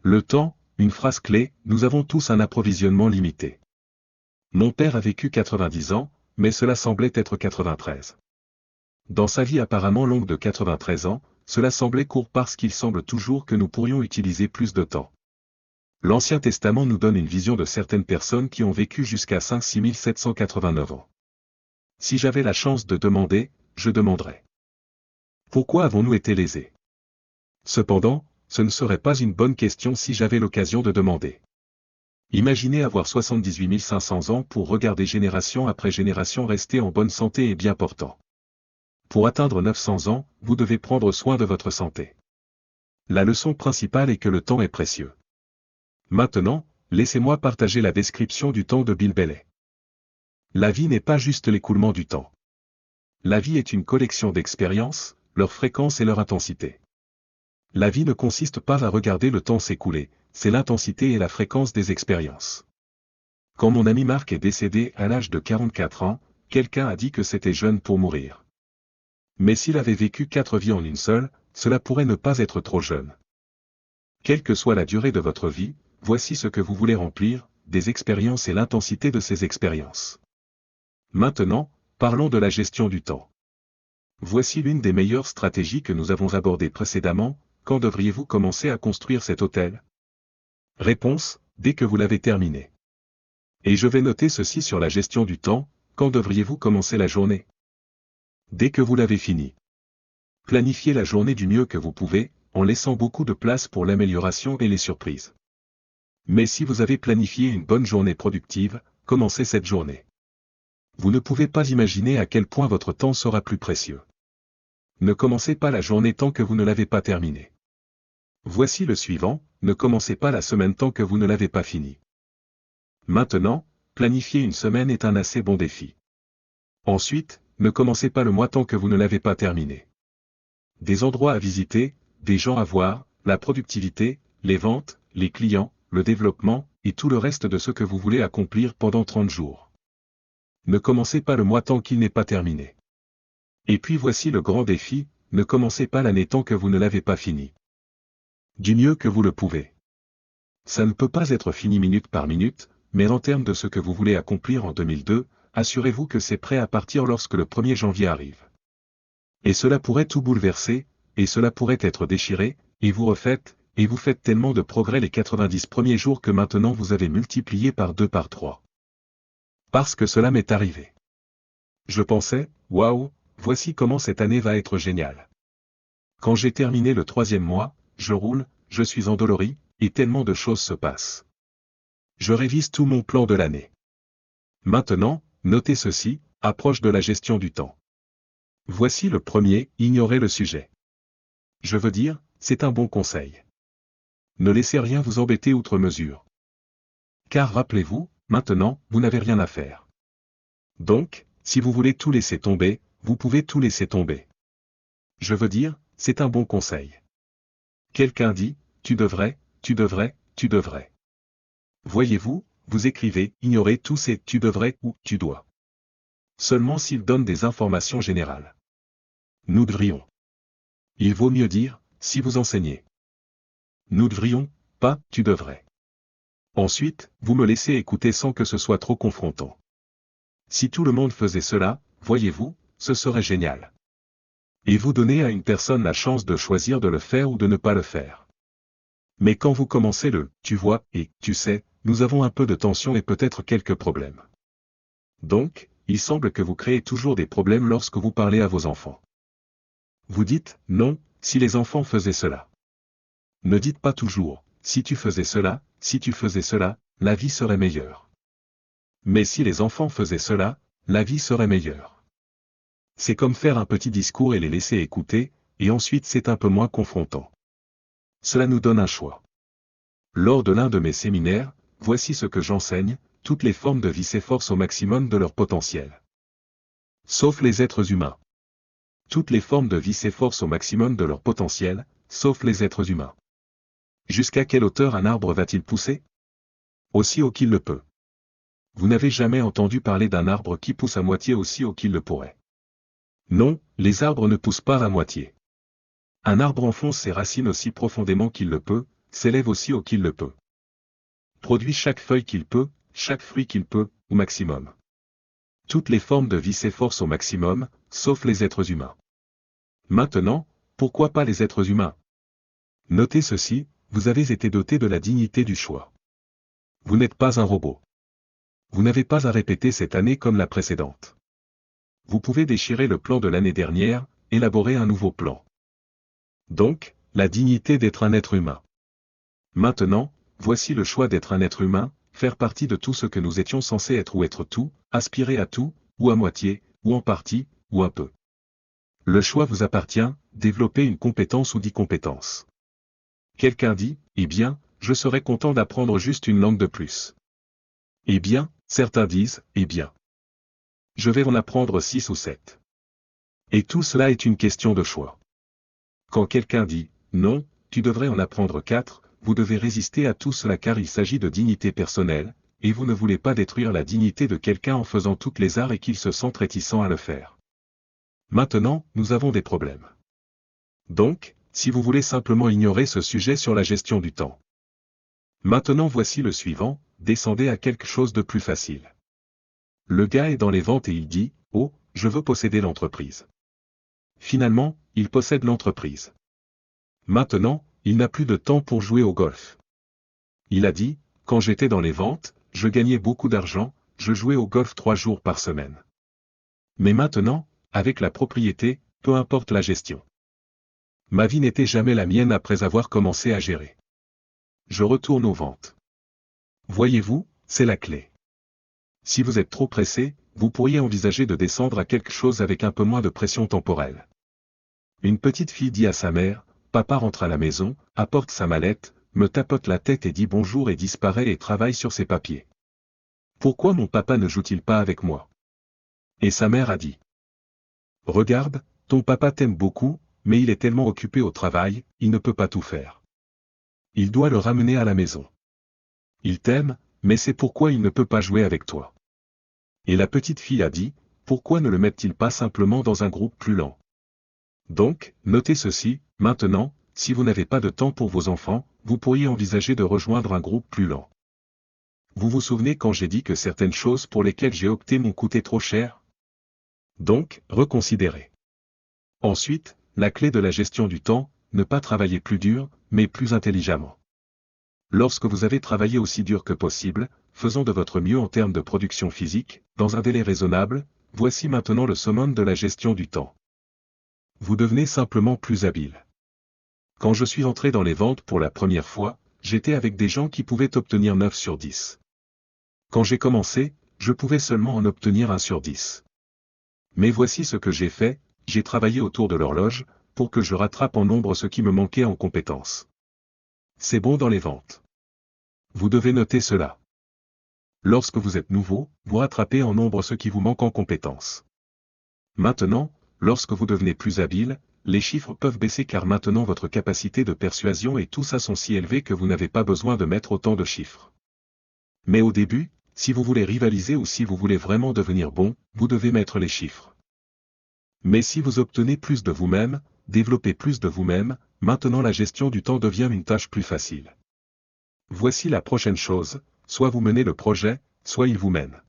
Le temps, une phrase clé, nous avons tous un approvisionnement limité. Mon père a vécu 90 ans, mais cela semblait être 93. Dans sa vie apparemment longue de 93 ans, cela semblait court parce qu'il semble toujours que nous pourrions utiliser plus de temps. L'Ancien Testament nous donne une vision de certaines personnes qui ont vécu jusqu'à 5-6 789 ans. Si j'avais la chance de demander, je demanderais. Pourquoi avons-nous été lésés? Cependant, ce ne serait pas une bonne question si j'avais l'occasion de demander. Imaginez avoir 78 500 ans pour regarder génération après génération rester en bonne santé et bien portant. Pour atteindre 900 ans, vous devez prendre soin de votre santé. La leçon principale est que le temps est précieux. Maintenant, laissez-moi partager la description du temps de Bill Bailey. La vie n'est pas juste l'écoulement du temps. La vie est une collection d'expériences, leur fréquence et leur intensité. La vie ne consiste pas à regarder le temps s'écouler, c'est l'intensité et la fréquence des expériences. Quand mon ami Marc est décédé à l'âge de 44 ans, quelqu'un a dit que c'était jeune pour mourir. Mais s'il avait vécu 4 vies en une seule, cela pourrait ne pas être trop jeune. Quelle que soit la durée de votre vie, voici ce que vous voulez remplir, des expériences et l'intensité de ces expériences. Maintenant, parlons de la gestion du temps. Voici l'une des meilleures stratégies que nous avons abordées précédemment. Quand devriez-vous commencer à construire cet hôtel? Réponse, dès que vous l'avez terminé. Et je vais noter ceci sur la gestion du temps, quand devriez-vous commencer la journée? Dès que vous l'avez fini. Planifiez la journée du mieux que vous pouvez, en laissant beaucoup de place pour l'amélioration et les surprises. Mais si vous avez planifié une bonne journée productive, commencez cette journée. Vous ne pouvez pas imaginer à quel point votre temps sera plus précieux. Ne commencez pas la journée tant que vous ne l'avez pas terminée. Voici le suivant, ne commencez pas la semaine tant que vous ne l'avez pas finie. Maintenant, planifier une semaine est un assez bon défi. Ensuite, ne commencez pas le mois tant que vous ne l'avez pas terminé. Des endroits à visiter, des gens à voir, la productivité, les ventes, les clients, le développement, et tout le reste de ce que vous voulez accomplir pendant 30 jours. Ne commencez pas le mois tant qu'il n'est pas terminé. Et puis voici le grand défi, ne commencez pas l'année tant que vous ne l'avez pas fini. Du mieux que vous le pouvez. Ça ne peut pas être fini minute par minute, mais en termes de ce que vous voulez accomplir en 2002, assurez-vous que c'est prêt à partir lorsque le 1er janvier arrive. Et cela pourrait tout bouleverser, et cela pourrait être déchiré, et vous refaites, et vous faites tellement de progrès les 90 premiers jours que maintenant vous avez multiplié par 2 par 3. Parce que cela m'est arrivé. Je pensais, waouh, voici comment cette année va être géniale. Quand j'ai terminé le 3e mois, je roule, je suis endolori, et tellement de choses se passent. Je révise tout mon plan de l'année. Maintenant, notez ceci, approche de la gestion du temps. Voici le premier, ignorez le sujet. Je veux dire, c'est un bon conseil. Ne laissez rien vous embêter outre mesure. Car rappelez-vous, maintenant, vous n'avez rien à faire. Donc, si vous voulez tout laisser tomber, vous pouvez tout laisser tomber. Je veux dire, c'est un bon conseil. Quelqu'un dit, tu devrais, tu devrais, tu devrais. Voyez-vous, vous écrivez, ignorez tous ces tu devrais ou tu dois. Seulement s'il donne des informations générales. Nous devrions. Il vaut mieux dire, si vous enseignez. Nous devrions, pas, tu devrais. Ensuite, vous me laissez écouter sans que ce soit trop confrontant. Si tout le monde faisait cela, voyez-vous, ce serait génial. Et vous donnez à une personne la chance de choisir de le faire ou de ne pas le faire. Mais quand vous commencez le « tu vois » et « tu sais », nous avons un peu de tension et peut-être quelques problèmes. Donc, il semble que vous créez toujours des problèmes lorsque vous parlez à vos enfants. Vous dites « non, si les enfants faisaient cela ». Ne dites pas toujours « si tu faisais cela, si tu faisais cela, la vie serait meilleure ». Mais si les enfants faisaient cela, la vie serait meilleure. C'est comme faire un petit discours et les laisser écouter, et ensuite c'est un peu moins confrontant. Cela nous donne un choix. Lors de l'un de mes séminaires, voici ce que j'enseigne, toutes les formes de vie s'efforcent au maximum de leur potentiel. Sauf les êtres humains. Toutes les formes de vie s'efforcent au maximum de leur potentiel, sauf les êtres humains. Jusqu'à quelle hauteur un arbre va-t-il pousser? Aussi haut qu'il le peut. Vous n'avez jamais entendu parler d'un arbre qui pousse à moitié aussi haut qu'il le pourrait. Non, les arbres ne poussent pas à moitié. Un arbre enfonce ses racines aussi profondément qu'il le peut, s'élève aussi haut qu'il le peut. Produit chaque feuille qu'il peut, chaque fruit qu'il peut, au maximum. Toutes les formes de vie s'efforcent au maximum, sauf les êtres humains. Maintenant, pourquoi pas les êtres humains? Notez ceci, vous avez été doté de la dignité du choix. Vous n'êtes pas un robot. Vous n'avez pas à répéter cette année comme la précédente. Vous pouvez déchirer le plan de l'année dernière, élaborer un nouveau plan. Donc, la dignité d'être un être humain. Maintenant, voici le choix d'être un être humain, faire partie de tout ce que nous étions censés être ou être tout, aspirer à tout, ou à moitié, ou en partie, ou un peu. Le choix vous appartient, développer une compétence ou 10 compétences. Quelqu'un dit, eh bien, je serais content d'apprendre juste une langue de plus. Eh bien, certains disent, eh bien, je vais en apprendre 6 ou 7. Et tout cela est une question de choix. Quand quelqu'un dit, non, tu devrais en apprendre 4, vous devez résister à tout cela car il s'agit de dignité personnelle, et vous ne voulez pas détruire la dignité de quelqu'un en faisant toutes les arts et qu'il se sente réticent à le faire. Maintenant, nous avons des problèmes. Donc, si vous voulez simplement ignorer ce sujet sur la gestion du temps. Maintenant voici le suivant, descendez à quelque chose de plus facile. Le gars est dans les ventes et il dit, oh, je veux posséder l'entreprise. Finalement, il possède l'entreprise. Maintenant, il n'a plus de temps pour jouer au golf. Il a dit, quand j'étais dans les ventes, je gagnais beaucoup d'argent, je jouais au golf 3 jours par semaine. Mais maintenant, avec la propriété, peu importe la gestion. Ma vie n'était jamais la mienne après avoir commencé à gérer. Je retourne aux ventes. Voyez-vous, c'est la clé. Si vous êtes trop pressé, vous pourriez envisager de descendre à quelque chose avec un peu moins de pression temporelle. Une petite fille dit à sa mère, papa rentre à la maison, apporte sa mallette, me tapote la tête et dit bonjour et disparaît et travaille sur ses papiers. Pourquoi mon papa ne joue-t-il pas avec moi? Et sa mère a dit. Regarde, ton papa t'aime beaucoup, mais il est tellement occupé au travail, il ne peut pas tout faire. Il doit le ramener à la maison. Il t'aime, mais c'est pourquoi il ne peut pas jouer avec toi. Et la petite fille a dit, pourquoi ne le met-il pas simplement dans un groupe plus lent? Donc, notez ceci, maintenant, si vous n'avez pas de temps pour vos enfants, vous pourriez envisager de rejoindre un groupe plus lent. Vous vous souvenez quand j'ai dit que certaines choses pour lesquelles j'ai opté m'ont coûté trop cher? Donc, reconsidérez. Ensuite, la clé de la gestion du temps, ne pas travailler plus dur, mais plus intelligemment. Lorsque vous avez travaillé aussi dur que possible, faisant de votre mieux en termes de production physique, dans un délai raisonnable, voici maintenant le summum de la gestion du temps. Vous devenez simplement plus habile. Quand je suis entré dans les ventes pour la première fois, j'étais avec des gens qui pouvaient obtenir 9 sur 10. Quand j'ai commencé, je pouvais seulement en obtenir 1 sur 10. Mais voici ce que j'ai fait, j'ai travaillé autour de l'horloge, pour que je rattrape en nombre ce qui me manquait en compétences. C'est bon dans les ventes. Vous devez noter cela. Lorsque vous êtes nouveau, vous rattrapez en nombre ce qui vous manque en compétences. Maintenant, lorsque vous devenez plus habile, les chiffres peuvent baisser car maintenant votre capacité de persuasion et tout ça sont si élevés que vous n'avez pas besoin de mettre autant de chiffres. Mais au début, si vous voulez rivaliser ou si vous voulez vraiment devenir bon, vous devez mettre les chiffres. Mais si vous obtenez plus de vous-même, développez plus de vous-même, maintenant la gestion du temps devient une tâche plus facile. Voici la prochaine chose, soit vous menez le projet, soit il vous mène.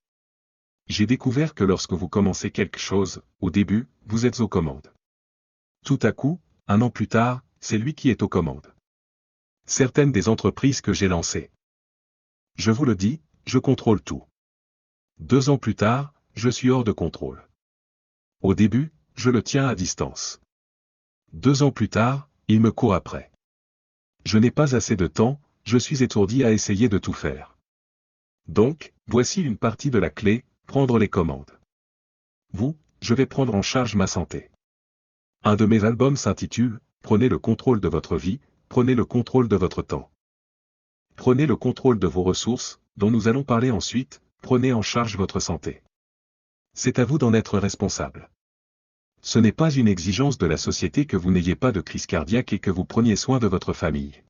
J'ai découvert que lorsque vous commencez quelque chose, au début, vous êtes aux commandes. Tout à coup, 1 an plus tard, c'est lui qui est aux commandes. Certaines des entreprises que j'ai lancées. Je vous le dis, je contrôle tout. 2 ans plus tard, je suis hors de contrôle. Au début, je le tiens à distance. 2 ans plus tard, il me court après. Je n'ai pas assez de temps, je suis étourdi à essayer de tout faire. Donc, voici une partie de la clé, prendre les commandes. Vous, je vais prendre en charge ma santé. Un de mes albums s'intitule « Prenez le contrôle de votre vie, prenez le contrôle de votre temps. Prenez le contrôle de vos ressources, dont nous allons parler ensuite, prenez en charge votre santé. C'est à vous d'en être responsable. Ce n'est pas une exigence de la société que vous n'ayez pas de crise cardiaque et que vous preniez soin de votre famille.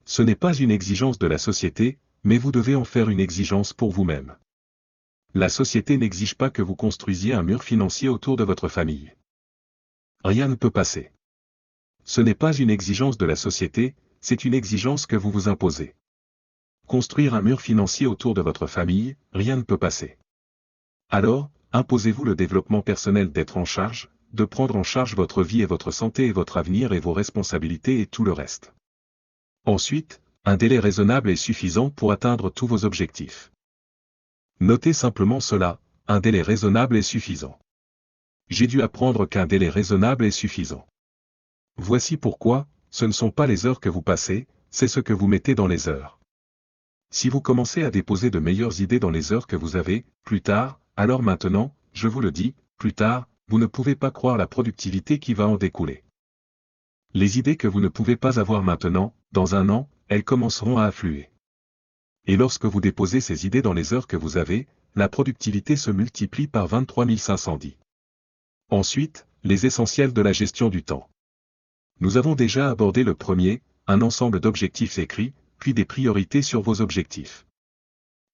Ce n'est pas une exigence de la société, mais vous devez en faire une exigence pour vous-même. La société n'exige pas que vous construisiez un mur financier autour de votre famille. Rien ne peut passer. Ce n'est pas une exigence de la société, c'est une exigence que vous vous imposez. Construire un mur financier autour de votre famille, rien ne peut passer. Alors, imposez-vous le développement personnel d'être en charge, de prendre en charge votre vie et votre santé et votre avenir et vos responsabilités et tout le reste. Ensuite, un délai raisonnable est suffisant pour atteindre tous vos objectifs. Notez simplement cela, un délai raisonnable est suffisant. J'ai dû apprendre qu'un délai raisonnable est suffisant. Voici pourquoi, ce ne sont pas les heures que vous passez, c'est ce que vous mettez dans les heures. Si vous commencez à déposer de meilleures idées dans les heures que vous avez, plus tard, alors maintenant, je vous le dis, plus tard, vous ne pouvez pas croire la productivité qui va en découler. Les idées que vous ne pouvez pas avoir maintenant, dans un an, elles commenceront à affluer. Et lorsque vous déposez ces idées dans les heures que vous avez, la productivité se multiplie par 23 510. Ensuite, les essentiels de la gestion du temps. Nous avons déjà abordé le premier, un ensemble d'objectifs écrits, puis des priorités sur vos objectifs.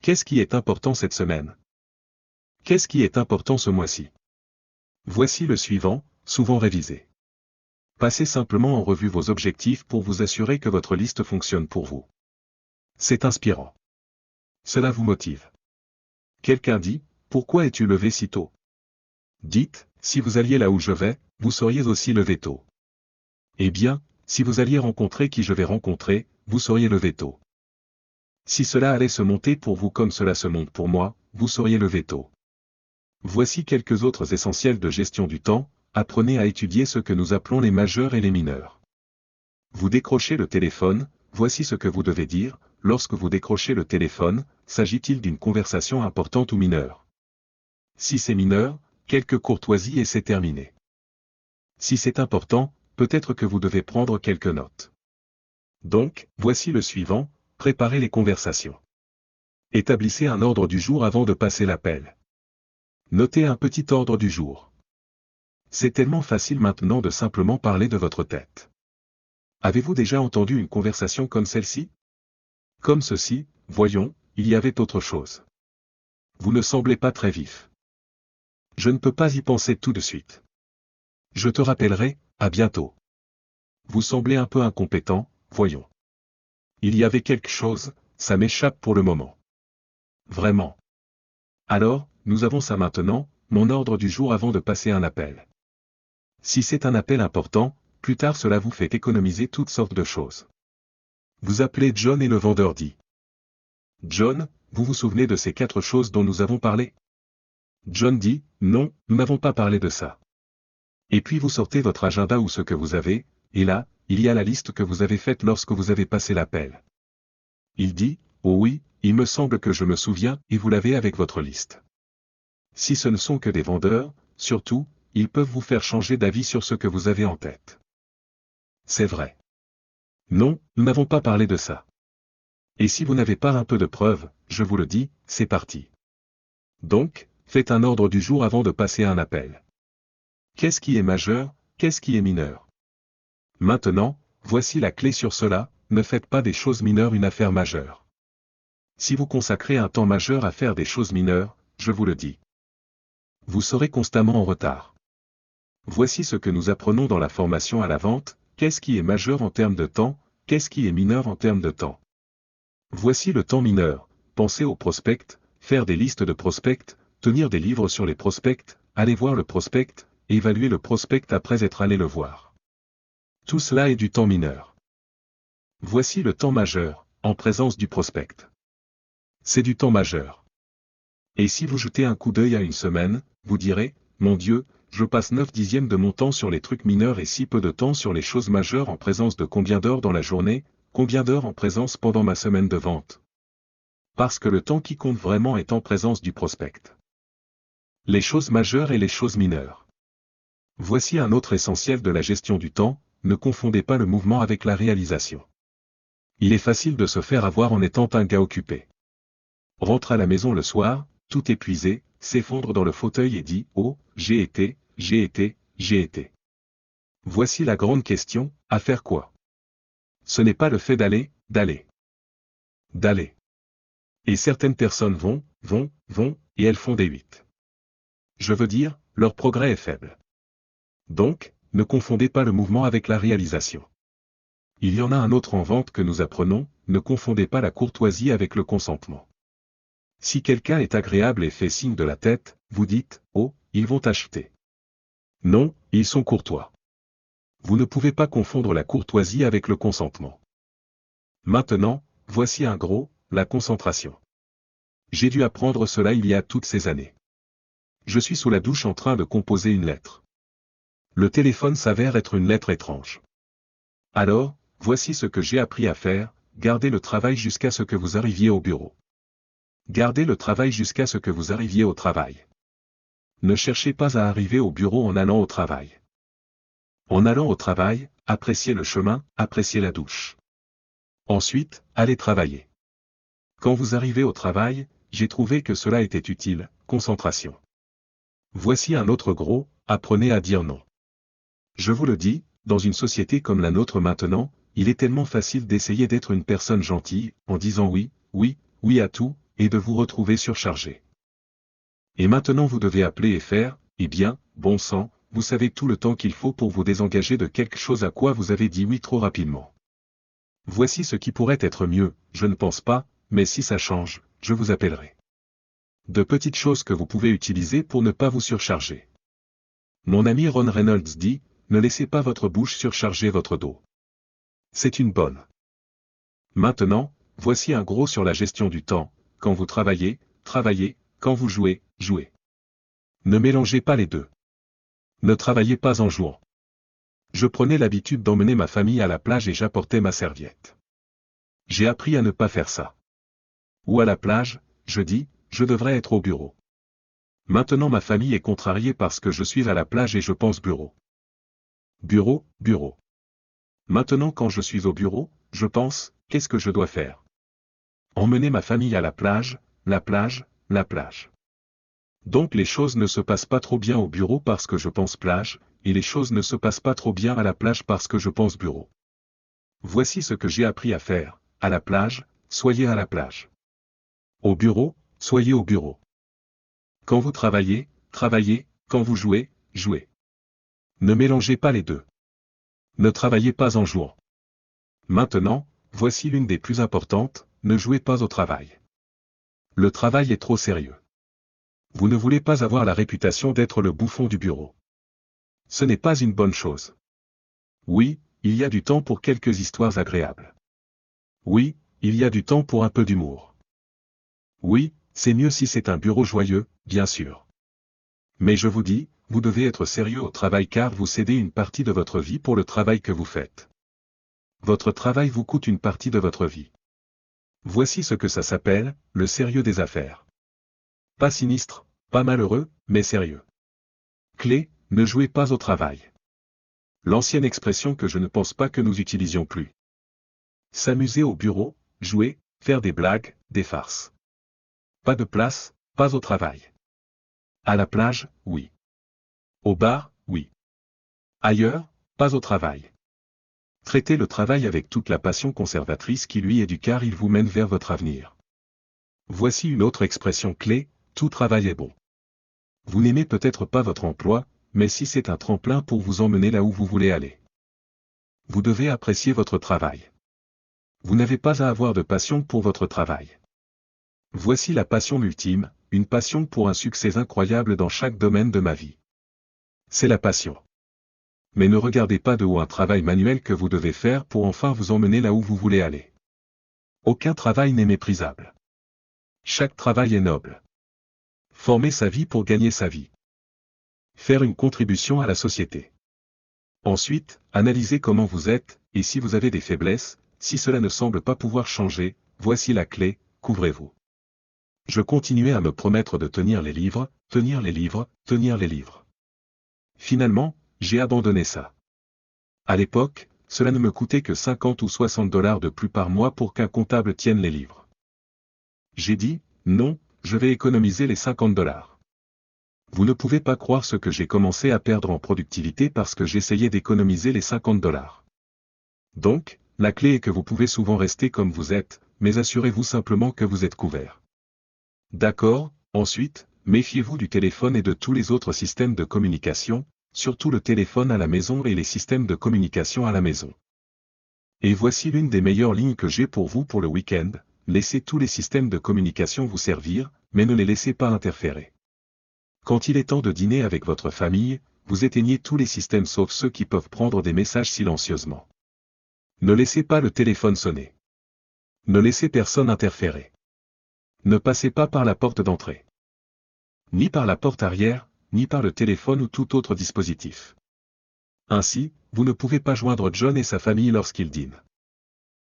Qu'est-ce qui est important cette semaine? Qu'est-ce qui est important ce mois-ci? Voici le suivant, souvent révisé. Passez simplement en revue vos objectifs pour vous assurer que votre liste fonctionne pour vous. C'est inspirant. Cela vous motive. Quelqu'un dit, pourquoi es-tu levé si tôt? Dites, si vous alliez là où je vais, vous seriez aussi levé tôt. Eh bien, si vous alliez rencontrer qui je vais rencontrer, vous seriez levé tôt. Si cela allait se monter pour vous comme cela se monte pour moi, vous seriez levé tôt. Voici quelques autres essentiels de gestion du temps, apprenez à étudier ce que nous appelons les majeurs et les mineurs. Vous décrochez le téléphone, voici ce que vous devez dire, lorsque vous décrochez le téléphone, s'agit-il d'une conversation importante ou mineure? Si c'est mineur, quelques courtoisies et c'est terminé. Si c'est important, peut-être que vous devez prendre quelques notes. Donc, voici le suivant, préparez les conversations. Établissez un ordre du jour avant de passer l'appel. Notez un petit ordre du jour. C'est tellement facile maintenant de simplement parler de votre tête. Avez-vous déjà entendu une conversation comme celle-ci? Comme ceci, voyons, il y avait autre chose. Vous ne semblez pas très vif. Je ne peux pas y penser tout de suite. Je te rappellerai, à bientôt. Vous semblez un peu incompétent, voyons. Il y avait quelque chose, ça m'échappe pour le moment. Vraiment. Alors, nous avons ça maintenant, mon ordre du jour avant de passer un appel. Si c'est un appel important, plus tard cela vous fait économiser toutes sortes de choses. Vous appelez John et le vendeur dit. John, vous vous souvenez de ces 4 choses dont nous avons parlé? John dit, non, nous n'avons pas parlé de ça. Et puis vous sortez votre agenda ou ce que vous avez, et là, il y a la liste que vous avez faite lorsque vous avez passé l'appel. Il dit, oh oui, il me semble que je me souviens, et vous l'avez avec votre liste. Si ce ne sont que des vendeurs, surtout, ils peuvent vous faire changer d'avis sur ce que vous avez en tête. C'est vrai. Non, nous n'avons pas parlé de ça. Et si vous n'avez pas un peu de preuves, je vous le dis, c'est parti. Donc, faites un ordre du jour avant de passer un appel. Qu'est-ce qui est majeur, qu'est-ce qui est mineur? Maintenant, voici la clé sur cela, ne faites pas des choses mineures une affaire majeure. Si vous consacrez un temps majeur à faire des choses mineures, je vous le dis, vous serez constamment en retard. Voici ce que nous apprenons dans la formation à la vente, qu'est-ce qui est majeur en termes de temps, qu'est-ce qui est mineur en termes de temps. Voici le temps mineur, pensez aux prospects, faire des listes de prospects, tenir des livres sur les prospects, aller voir le prospect, évaluer le prospect après être allé le voir. Tout cela est du temps mineur. Voici le temps majeur, en présence du prospect. C'est du temps majeur. Et si vous jetez un coup d'œil à une semaine, vous direz, mon Dieu, je passe 9/10 de mon temps sur les trucs mineurs et si peu de temps sur les choses majeures en présence de combien d'heures dans la journée, combien d'heures en présence pendant ma semaine de vente. Parce que le temps qui compte vraiment est en présence du prospect. Les choses majeures et les choses mineures. Voici un autre essentiel de la gestion du temps, ne confondez pas le mouvement avec la réalisation. Il est facile de se faire avoir en étant un gars occupé. Rentre à la maison le soir, tout épuisé, s'effondre dans le fauteuil et dit « Oh, j'ai été. » Voici la grande question, à faire quoi? Ce n'est pas le fait d'aller. Et certaines personnes vont, et elles font des 8. Je veux dire, leur progrès est faible. Donc, ne confondez pas le mouvement avec la réalisation. il y en a un autre en vente que nous apprenons, ne confondez pas la courtoisie avec le consentement. Si quelqu'un est agréable et fait signe de la tête, vous dites, oh, ils vont acheter. Non, ils sont courtois. Vous ne pouvez pas confondre la courtoisie avec le consentement. Maintenant, voici un gros, la concentration. J'ai dû apprendre cela il y a toutes ces années. Je suis sous la douche en train de composer une lettre. Le téléphone s'avère être une lettre étrange. Alors, voici ce que j'ai appris à faire, gardez le travail jusqu'à ce que vous arriviez au bureau. Gardez le travail jusqu'à ce que vous arriviez au travail. Ne cherchez pas à arriver au bureau en allant au travail. En allant au travail, appréciez le chemin, appréciez la douche. Ensuite, allez travailler. Quand vous arrivez au travail, j'ai trouvé que cela était utile, concentration. Voici un autre gros, apprenez à dire non. Je vous le dis, dans une société comme la nôtre maintenant, il est tellement facile d'essayer d'être une personne gentille, en disant oui, oui, oui à tout, et de vous retrouver surchargé. Et maintenant vous devez appeler et faire, eh bien, bon sang, vous savez tout le temps qu'il faut pour vous désengager de quelque chose à quoi vous avez dit oui trop rapidement. Voici ce qui pourrait être mieux, je ne pense pas, mais si ça change, je vous appellerai. De petites choses que vous pouvez utiliser pour ne pas vous surcharger. Mon ami Ron Reynolds dit, ne laissez pas votre bouche surcharger votre dos. C'est une bonne. Maintenant, voici un gros sur la gestion du temps, quand vous travaillez, travaillez, quand vous jouez, jouez. Ne mélangez pas les deux. Ne travaillez pas en jouant. Je prenais l'habitude d'emmener ma famille à la plage et j'apportais ma serviette. J'ai appris à ne pas faire ça. Ou à la plage, je dis, je devrais être au bureau. Maintenant ma famille est contrariée parce que je suis à la plage et je pense bureau. Bureau, bureau. Maintenant quand je suis au bureau, je pense, qu'est-ce que je dois faire? Emmener ma famille à la plage, la plage, la plage. Donc les choses ne se passent pas trop bien au bureau parce que je pense plage, et les choses ne se passent pas trop bien à la plage parce que je pense bureau. Voici ce que j'ai appris à faire, à la plage, soyez à la plage. Au bureau, soyez au bureau. Quand vous travaillez, travaillez, quand vous jouez, jouez. Ne mélangez pas les deux. Ne travaillez pas en jouant. Maintenant, voici l'une des plus importantes, ne jouez pas au travail. Le travail est trop sérieux. Vous ne voulez pas avoir la réputation d'être le bouffon du bureau. Ce n'est pas une bonne chose. Oui, il y a du temps pour quelques histoires agréables. Oui, il y a du temps pour un peu d'humour. Oui, c'est mieux si c'est un bureau joyeux, bien sûr. Mais je vous dis, vous devez être sérieux au travail car vous cédez une partie de votre vie pour le travail que vous faites. Votre travail vous coûte une partie de votre vie. Voici ce que ça s'appelle, le sérieux des affaires. Pas sinistre, pas malheureux, mais sérieux. Clé, ne jouez pas au travail. L'ancienne expression que je ne pense pas que nous utilisions plus. S'amuser au bureau, jouer, faire des blagues, des farces. Pas de place, pas au travail. À la plage, oui. Au bar, oui. Ailleurs, pas au travail. Traitez le travail avec toute la passion conservatrice qui lui est due car il vous mène vers votre avenir. Voici une autre expression clé, tout travail est bon. Vous n'aimez peut-être pas votre emploi, mais si c'est un tremplin pour vous emmener là où vous voulez aller. Vous devez apprécier votre travail. Vous n'avez pas à avoir de passion pour votre travail. Voici la passion ultime, une passion pour un succès incroyable dans chaque domaine de ma vie. C'est la passion. Mais ne regardez pas de haut un travail manuel que vous devez faire pour enfin vous emmener là où vous voulez aller. Aucun travail n'est méprisable. Chaque travail est noble. Former sa vie pour gagner sa vie. Faire une contribution à la société. Ensuite, analysez comment vous êtes, et si vous avez des faiblesses, si cela ne semble pas pouvoir changer, voici la clé, couvrez-vous. Je continuais à me promettre de tenir les livres, tenir les livres, tenir les livres. Finalement, j'ai abandonné ça. À l'époque, cela ne me coûtait que 50 ou 60 $ de plus par mois pour qu'un comptable tienne les livres. J'ai dit, non, je vais économiser les 50 $. Vous ne pouvez pas croire ce que j'ai commencé à perdre en productivité parce que j'essayais d'économiser les 50 $. Donc, la clé est que vous pouvez souvent rester comme vous êtes, mais assurez-vous simplement que vous êtes couvert. D'accord, ensuite, méfiez-vous du téléphone et de tous les autres systèmes de communication, surtout le téléphone à la maison et les systèmes de communication à la maison. Et voici l'une des meilleures lignes que j'ai pour vous pour le week-end: laissez tous les systèmes de communication vous servir, mais ne les laissez pas interférer. Quand il est temps de dîner avec votre famille, vous éteignez tous les systèmes sauf ceux qui peuvent prendre des messages silencieusement. Ne laissez pas le téléphone sonner. Ne laissez personne interférer. Ne passez pas par la porte d'entrée. Ni par la porte arrière, ni par le téléphone ou tout autre dispositif. Ainsi, vous ne pouvez pas joindre John et sa famille lorsqu'ils dînent.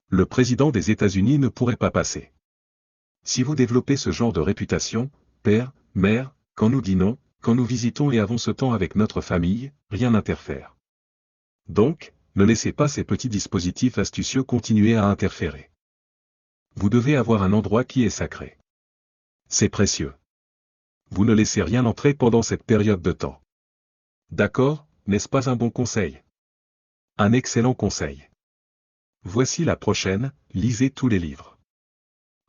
Le président des États-Unis ne pourrait pas passer. Si vous développez ce genre de réputation, père, mère, quand nous dînons, quand nous visitons et avons ce temps avec notre famille, rien n'interfère. Donc, ne laissez pas ces petits dispositifs astucieux continuer à interférer. Vous devez avoir un endroit qui est sacré. C'est précieux. Vous ne laissez rien entrer pendant cette période de temps. D'accord, n'est-ce pas un bon conseil? Un excellent conseil. Voici la prochaine: lisez tous les livres.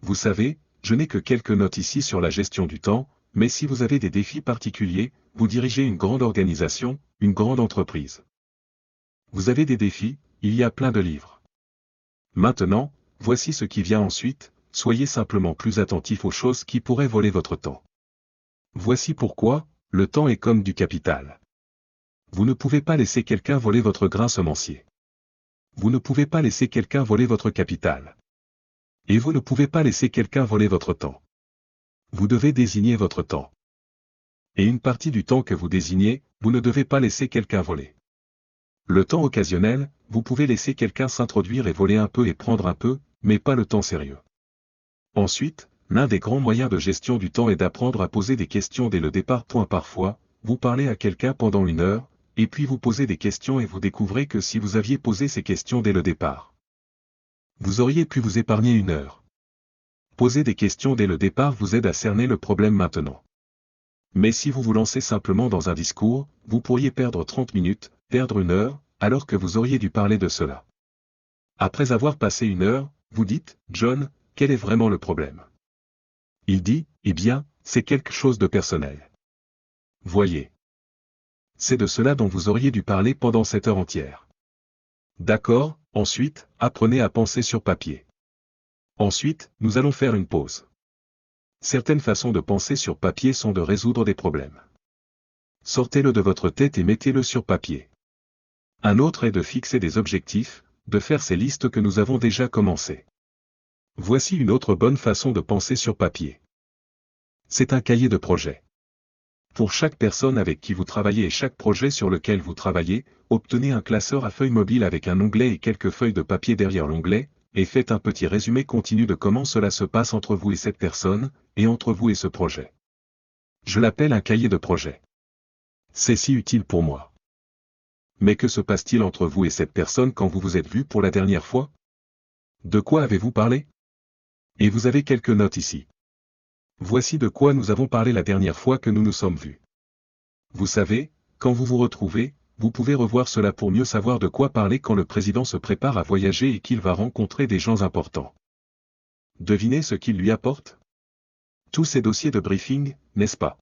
Vous savez, je n'ai que quelques notes ici sur la gestion du temps, mais si vous avez des défis particuliers, vous dirigez une grande organisation, une grande entreprise. Vous avez des défis, il y a plein de livres. Maintenant, voici ce qui vient ensuite: soyez simplement plus attentif aux choses qui pourraient voler votre temps. Voici pourquoi: le temps est comme du capital. Vous ne pouvez pas laisser quelqu'un voler votre grain semencier. Vous ne pouvez pas laisser quelqu'un voler votre capital. Et vous ne pouvez pas laisser quelqu'un voler votre temps. Vous devez désigner votre temps. Et une partie du temps que vous désignez, vous ne devez pas laisser quelqu'un voler. Le temps occasionnel, vous pouvez laisser quelqu'un s'introduire et voler un peu et prendre un peu, mais pas le temps sérieux. Ensuite, l'un des grands moyens de gestion du temps est d'apprendre à poser des questions dès le départ. Parfois, vous parlez à quelqu'un pendant 1 heure, et puis vous posez des questions et vous découvrez que si vous aviez posé ces questions dès le départ, vous auriez pu vous épargner 1 heure. Poser des questions dès le départ vous aide à cerner le problème maintenant. Mais si vous vous lancez simplement dans un discours, vous pourriez perdre 30 minutes, perdre 1 heure, alors que vous auriez dû parler de cela. Après avoir passé 1 heure, vous dites: John, quel est vraiment le problème? Il dit: eh bien, c'est quelque chose de personnel. Voyez. C'est de cela dont vous auriez dû parler pendant cette heure entière. D'accord, ensuite, apprenez à penser sur papier. Ensuite, nous allons faire une pause. Certaines façons de penser sur papier sont de résoudre des problèmes. Sortez-le de votre tête et mettez-le sur papier. Un autre est de fixer des objectifs, de faire ces listes que nous avons déjà commencées. Voici une autre bonne façon de penser sur papier. C'est un cahier de projet. Pour chaque personne avec qui vous travaillez et chaque projet sur lequel vous travaillez, obtenez un classeur à feuilles mobiles avec un onglet et quelques feuilles de papier derrière l'onglet, et faites un petit résumé continu de comment cela se passe entre vous et cette personne, et entre vous et ce projet. Je l'appelle un cahier de projet. C'est si utile pour moi. Mais que se passe-t-il entre vous et cette personne quand vous vous êtes vus pour la dernière fois? De quoi avez-vous parlé? Et vous avez quelques notes ici. Voici de quoi nous avons parlé la dernière fois que nous nous sommes vus. Vous savez, quand vous vous retrouvez, vous pouvez revoir cela pour mieux savoir de quoi parler quand le président se prépare à voyager et qu'il va rencontrer des gens importants. Devinez ce qu'il lui apporte? Tous ces dossiers de briefing, n'est-ce pas?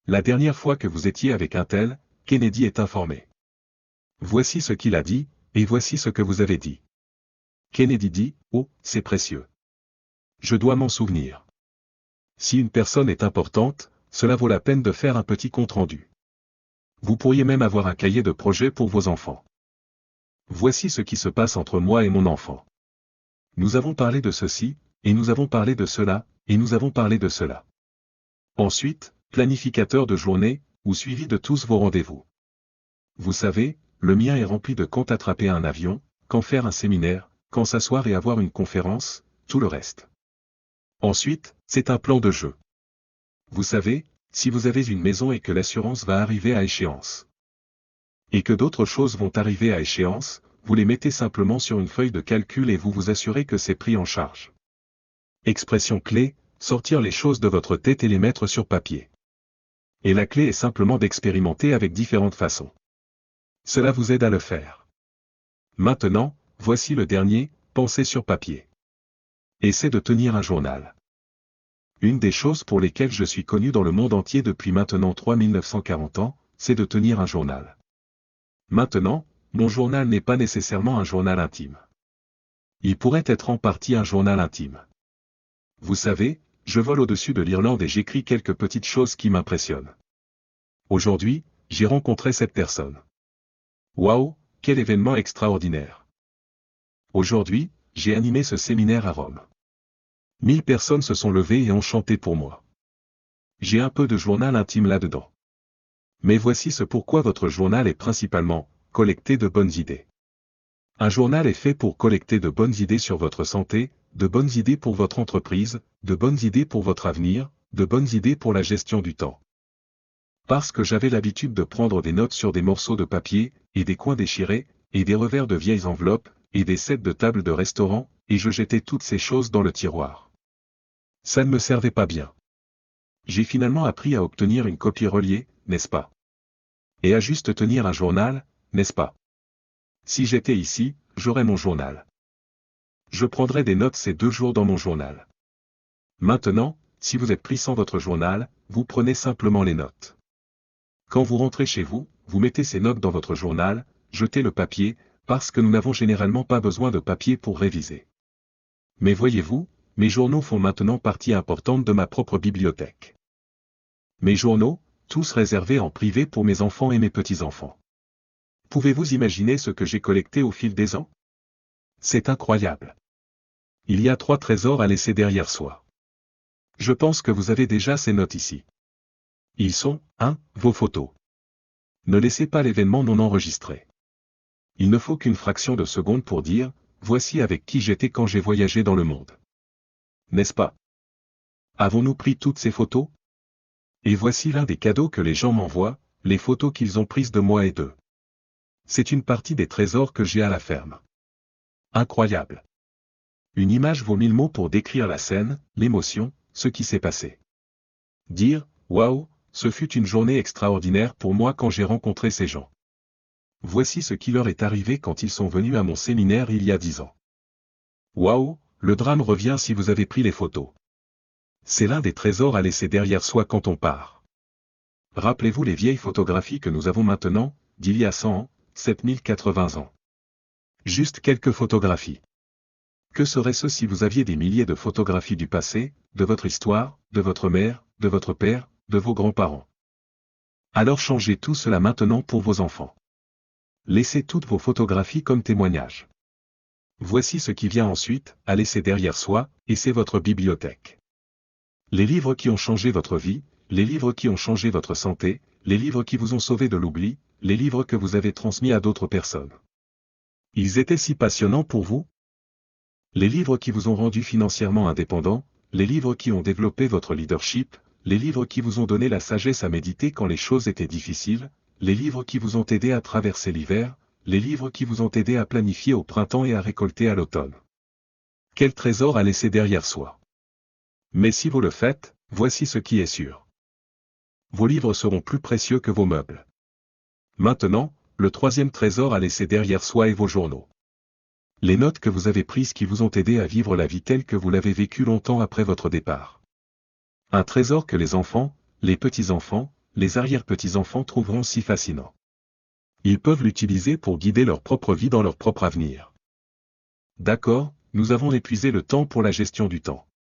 La dernière fois que vous étiez avec un tel, Kennedy est informé. Voici ce qu'il a dit, et voici ce que vous avez dit. Kennedy dit: oh, c'est précieux. Je dois m'en souvenir. Si une personne est importante, cela vaut la peine de faire un petit compte-rendu. Vous pourriez même avoir un cahier de projet pour vos enfants. Voici ce qui se passe entre moi et mon enfant. Nous avons parlé de ceci, et nous avons parlé de cela, et nous avons parlé de cela. Ensuite, planificateur de journée, ou suivi de tous vos rendez-vous. Vous savez, le mien est rempli de quand attraper un avion, quand faire un séminaire, quand s'asseoir et avoir une conférence, tout le reste. Ensuite, c'est un plan de jeu. Vous savez, si vous avez une maison et que l'assurance va arriver à échéance, et que d'autres choses vont arriver à échéance, vous les mettez simplement sur une feuille de calcul et vous vous assurez que c'est pris en charge. Expression clé: sortir les choses de votre tête et les mettre sur papier. Et la clé est simplement d'expérimenter avec différentes façons. Cela vous aide à le faire. Maintenant, voici le dernier: penser sur papier. Et c'est de tenir un journal. Une des choses pour lesquelles je suis connu dans le monde entier depuis maintenant 3940 ans, c'est de tenir un journal. Maintenant, mon journal n'est pas nécessairement un journal intime. Il pourrait être en partie un journal intime. Vous savez, je vole au-dessus de l'Irlande et j'écris quelques petites choses qui m'impressionnent. Aujourd'hui, j'ai rencontré cette personne. Waouh, quel événement extraordinaire. Aujourd'hui, j'ai animé ce séminaire à Rome. 1000 personnes se sont levées et ont chanté pour moi. J'ai un peu de journal intime là-dedans. Mais voici ce pourquoi votre journal est principalement collecter de bonnes idées. Un journal est fait pour collecter de bonnes idées sur votre santé, de bonnes idées pour votre entreprise, de bonnes idées pour votre avenir, de bonnes idées pour la gestion du temps. Parce que j'avais l'habitude de prendre des notes sur des morceaux de papier, et des coins déchirés, et des revers de vieilles enveloppes, et des sets de table de restaurant, et je jetais toutes ces choses dans le tiroir. Ça ne me servait pas bien. J'ai finalement appris à obtenir une copie reliée, n'est-ce pas? Et à juste tenir un journal, n'est-ce pas? Si j'étais ici, j'aurais mon journal. Je prendrais des notes ces 2 jours dans mon journal. Maintenant, si vous êtes pris sans votre journal, vous prenez simplement les notes. Quand vous rentrez chez vous, vous mettez ces notes dans votre journal, jetez le papier, parce que nous n'avons généralement pas besoin de papier pour réviser. Mais voyez-vous, mes journaux font maintenant partie importante de ma propre bibliothèque. Mes journaux, tous réservés en privé pour mes enfants et mes petits-enfants. Pouvez-vous imaginer ce que j'ai collecté au fil des ans? C'est incroyable. Il y a 3 trésors à laisser derrière soi. Je pense que vous avez déjà ces notes ici. Ils sont, 1. Vos photos. Ne laissez pas l'événement non enregistré. Il ne faut qu'une fraction de seconde pour dire, voici avec qui j'étais quand j'ai voyagé dans le monde. N'est-ce pas? Avons-nous pris toutes ces photos? Et voici l'un des cadeaux que les gens m'envoient, les photos qu'ils ont prises de moi et d'eux. C'est une partie des trésors que j'ai à la ferme. Incroyable. Une image vaut 1000 mots pour décrire la scène, l'émotion, ce qui s'est passé. Dire, waouh, ce fut une journée extraordinaire pour moi quand j'ai rencontré ces gens. Voici ce qui leur est arrivé quand ils sont venus à mon séminaire il y a 10 ans. Waouh, le drame revient si vous avez pris les photos. C'est l'un des trésors à laisser derrière soi quand on part. Rappelez-vous les vieilles photographies que nous avons maintenant, d'il y a 100 ans, 7080 ans. Juste quelques photographies. Que serait-ce si vous aviez des milliers de photographies du passé, de votre histoire, de votre mère, de votre père, de vos grands-parents? Alors changez tout cela maintenant pour vos enfants. Laissez toutes vos photographies comme témoignage. Voici ce qui vient ensuite, à laisser derrière soi, et c'est votre bibliothèque. Les livres qui ont changé votre vie, les livres qui ont changé votre santé, les livres qui vous ont sauvé de l'oubli, les livres que vous avez transmis à d'autres personnes. Ils étaient si passionnants pour vous? Les livres qui vous ont rendu financièrement indépendant, les livres qui ont développé votre leadership, les livres qui vous ont donné la sagesse à méditer quand les choses étaient difficiles, les livres qui vous ont aidé à traverser l'hiver, les livres qui vous ont aidé à planifier au printemps et à récolter à l'automne. Quel trésor à laisser derrière soi. Mais si vous le faites, voici ce qui est sûr. Vos livres seront plus précieux que vos meubles. Maintenant, le 3e trésor à laisser derrière soi est vos journaux. Les notes que vous avez prises qui vous ont aidé à vivre la vie telle que vous l'avez vécue longtemps après votre départ. Un trésor que les enfants, les petits-enfants, les arrière-petits-enfants trouveront si fascinant. Ils peuvent l'utiliser pour guider leur propre vie dans leur propre avenir. D'accord, nous avons épuisé le temps pour la gestion du temps.